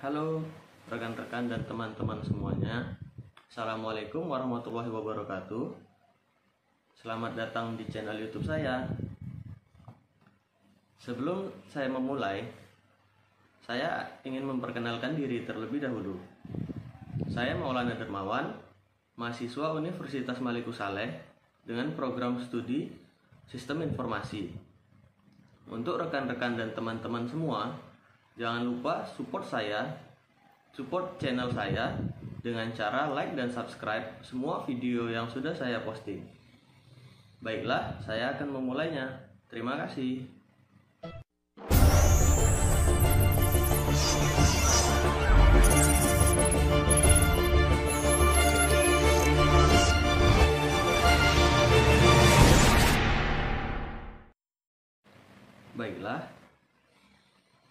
Halo rekan-rekan dan teman-teman semuanya. Assalamualaikum warahmatullahi wabarakatuh. Selamat datang di channel YouTube saya. Sebelum saya memulai, saya ingin memperkenalkan diri terlebih dahulu. Saya Maulana Dermawan, mahasiswa Universitas Malikus Saleh dengan program studi Sistem Informasi. Untuk rekan-rekan dan teman-teman semua, jangan lupa support channel saya dengan cara like dan subscribe semua video yang sudah saya posting. Baiklah, saya akan memulainya. Terima kasih. Baiklah,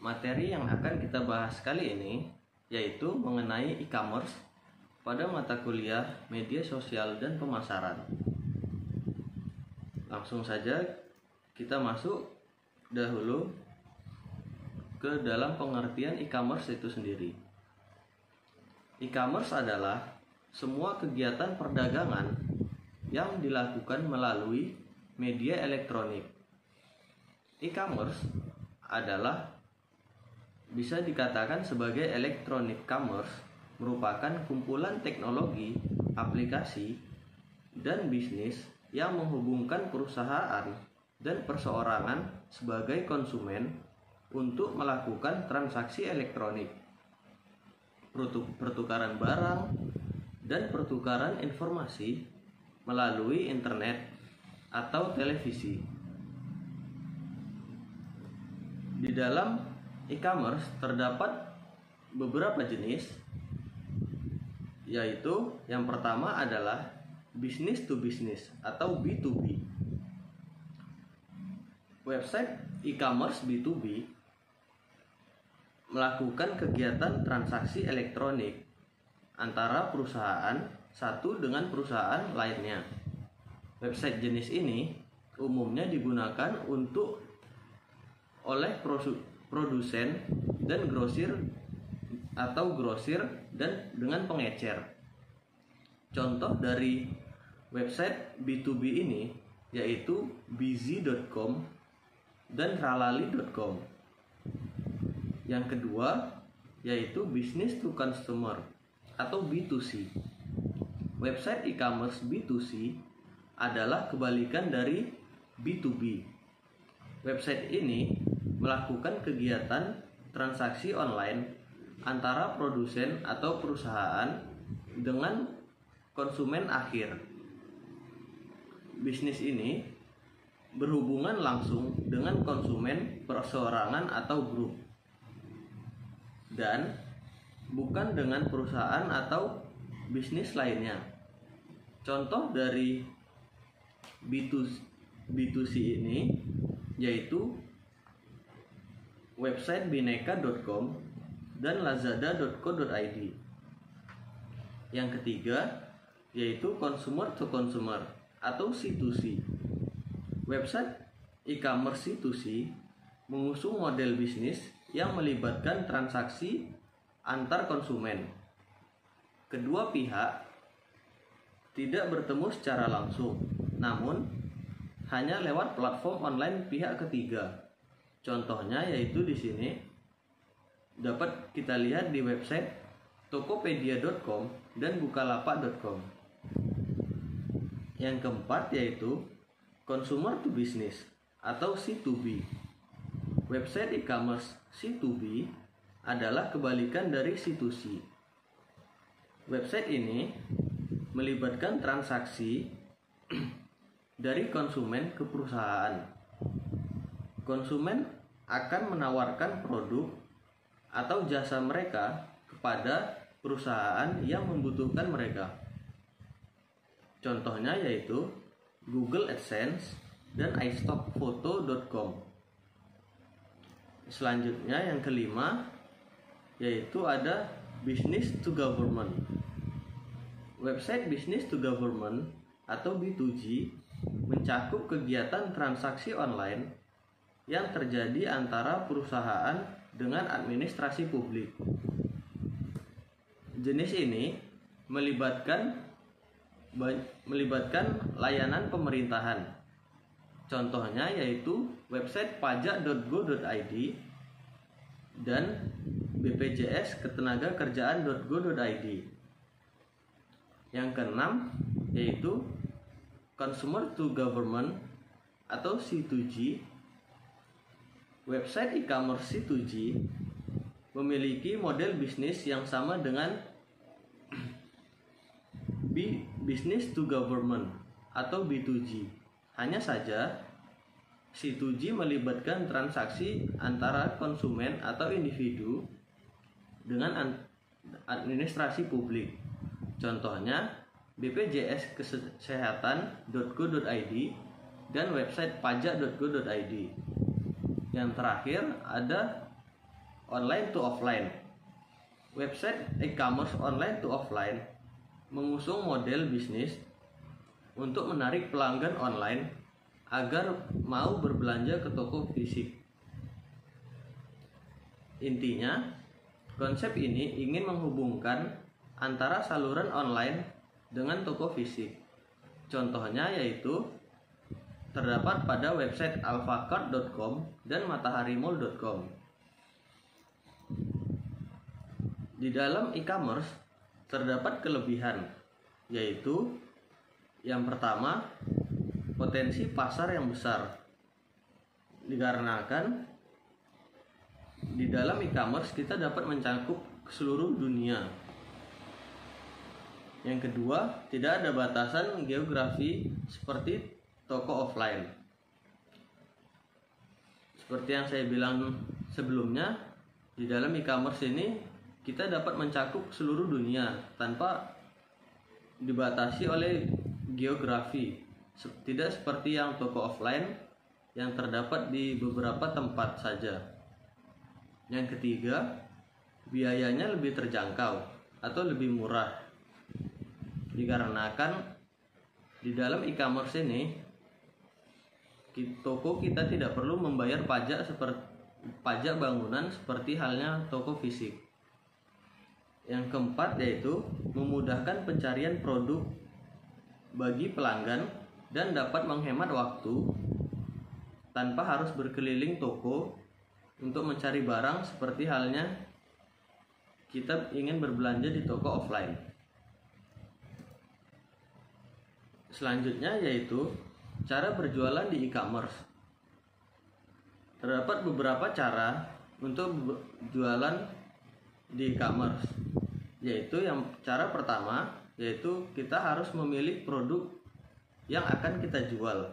materi yang akan kita bahas kali ini yaitu mengenai e-commerce pada mata kuliah media sosial dan pemasaran. Langsung saja kita masuk dahulu ke dalam pengertian e-commerce itu sendiri. E-commerce adalah semua kegiatan perdagangan yang dilakukan melalui media elektronik. E-commerce adalah bisa dikatakan sebagai electronic commerce, merupakan kumpulan teknologi, aplikasi, dan bisnis yang menghubungkan perusahaan dan perseorangan sebagai konsumen untuk melakukan transaksi elektronik, pertukaran barang, dan pertukaran informasi melalui internet atau televisi. Di dalam e-commerce terdapat beberapa jenis, yaitu yang pertama adalah business to business atau B2B. Website e-commerce B2B melakukan kegiatan transaksi elektronik antara perusahaan satu dengan perusahaan lainnya. Website jenis ini umumnya digunakan oleh produsen dan grosir dan dengan pengecer. Contoh dari website B2B ini yaitu Bizzy.com dan Ralali.com. Yang kedua yaitu business to consumer atau B2C. Website e-commerce B2C adalah kebalikan dari B2B. Website ini melakukan kegiatan transaksi online antara produsen atau perusahaan dengan konsumen akhir. Bisnis ini berhubungan langsung dengan konsumen perseorangan atau grup, dan bukan dengan perusahaan atau bisnis lainnya. Contoh dari B2C ini yaitu website bineka.com dan lazada.co.id. Yang ketiga yaitu consumer to consumer atau C2C. Website e-commerce C2C mengusung model bisnis yang melibatkan transaksi antar konsumen. Kedua pihak tidak bertemu secara langsung, namun hanya lewat platform online pihak ketiga. Contohnya yaitu di sini dapat kita lihat di website tokopedia.com dan bukalapak.com. Yang keempat yaitu consumer to business atau C2B. Website e-commerce C2B adalah kebalikan dari C2C. Website ini melibatkan transaksi dari konsumen ke perusahaan. Konsumen akan menawarkan produk atau jasa mereka kepada perusahaan yang membutuhkan mereka. Contohnya yaitu Google AdSense dan iStockPhoto.com. Selanjutnya yang kelima yaitu ada business to government. Website business to government atau B2G mencakup kegiatan transaksi online yang terjadi antara perusahaan dengan administrasi publik. Jenis ini melibatkan layanan pemerintahan. Contohnya yaitu website pajak.go.id dan BPJS ketenagakerjaan.go.id. Yang keenam yaitu Consumer to Government atau C2G. Website e-commerce C2G memiliki model bisnis yang sama dengan Business to Government atau B2G. Hanya saja C2G melibatkan transaksi antara konsumen atau individu dengan administrasi publik. Contohnya BPJS Kesehatan.go.id dan website pajak.go.id. Yang terakhir ada online to offline. Website e-commerce online to offline mengusung model bisnis untuk menarik pelanggan online agar mau berbelanja ke toko fisik. Intinya, konsep ini ingin menghubungkan antara saluran online dengan toko fisik. Contohnya yaitu terdapat pada website alfacart.com dan mataharimall.com. Di dalam e-commerce terdapat kelebihan, yaitu yang pertama, potensi pasar yang besar. Dikarenakan di dalam e-commerce kita dapat mencakup seluruh dunia. Yang kedua, tidak ada batasan geografi seperti toko offline. Seperti yang saya bilang sebelumnya, di dalam e-commerce ini kita dapat mencakup seluruh dunia tanpa dibatasi oleh geografi. Tidak seperti yang toko offline yang terdapat di beberapa tempat saja. Yang ketiga, biayanya lebih terjangkau atau lebih murah. Dikarenakan di dalam e-commerce ini toko kita tidak perlu membayar pajak bangunan seperti halnya toko fisik. Yang keempat yaitu memudahkan pencarian produk bagi pelanggan dan dapat menghemat waktu tanpa harus berkeliling toko untuk mencari barang seperti halnya kita ingin berbelanja di toko offline. Selanjutnya yaitu cara berjualan di e-commerce. Terdapat beberapa cara untuk berjualan di e-commerce, yaitu yang cara pertama yaitu kita harus memilih produk yang akan kita jual.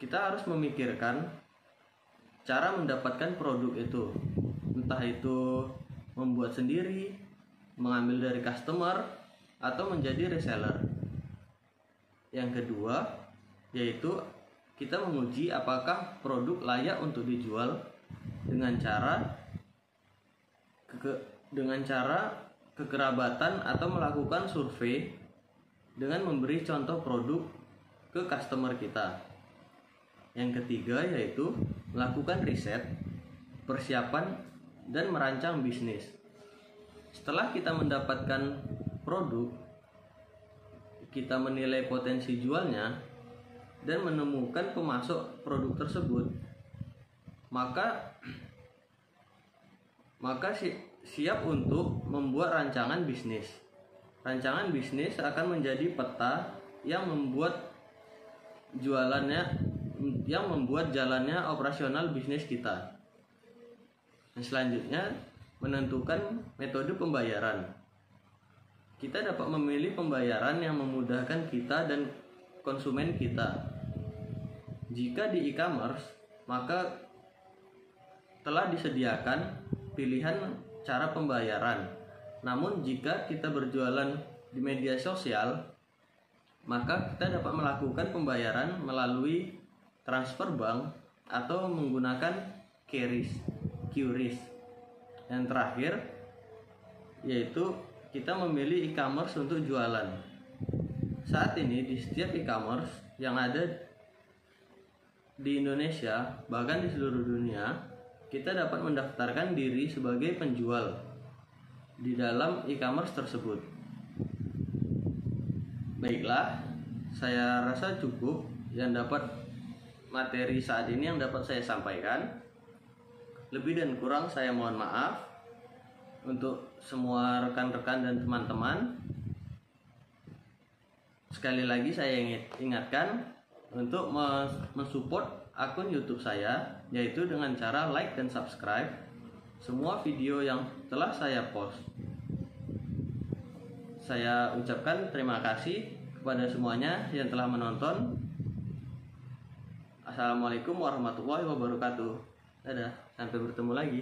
Kita harus memikirkan cara mendapatkan produk itu, entah itu membuat sendiri, mengambil dari customer, atau menjadi reseller. Yang kedua yaitu kita menguji apakah produk layak untuk dijual dengan cara kekerabatan atau melakukan survei dengan memberi contoh produk ke customer kita. Yang ketiga yaitu melakukan riset, persiapan, dan merancang bisnis. Setelah kita mendapatkan produk, kita menilai potensi jualnya dan menemukan pemasok produk tersebut, maka siap untuk membuat rancangan bisnis. Rancangan bisnis akan menjadi peta yang membuat jalannya operasional bisnis kita. Dan selanjutnya menentukan metode pembayaran. Kita dapat memilih pembayaran yang memudahkan kita dan konsumen kita. Jika di e-commerce, maka telah disediakan pilihan cara pembayaran. Namun jika kita berjualan di media sosial, maka kita dapat melakukan pembayaran melalui transfer bank atau menggunakan QRIS. Yang terakhir yaitu kita memilih e-commerce untuk jualan. Saat ini di setiap e-commerce yang ada di Indonesia, bahkan di seluruh dunia, kita dapat mendaftarkan diri sebagai penjual. di dalam e-commerce tersebut. Baiklah, saya rasa cukup yang dapat materi saat ini yang dapat saya sampaikan. Lebih dan kurang saya mohon maaf untuk semua rekan-rekan dan teman-teman. Sekali lagi saya ingatkan untuk mensupport akun YouTube saya, yaitu dengan cara like dan subscribe semua video yang telah saya post. Saya ucapkan terima kasih kepada semuanya yang telah menonton. Assalamualaikum warahmatullahi wabarakatuh. Dadah, sampai bertemu lagi.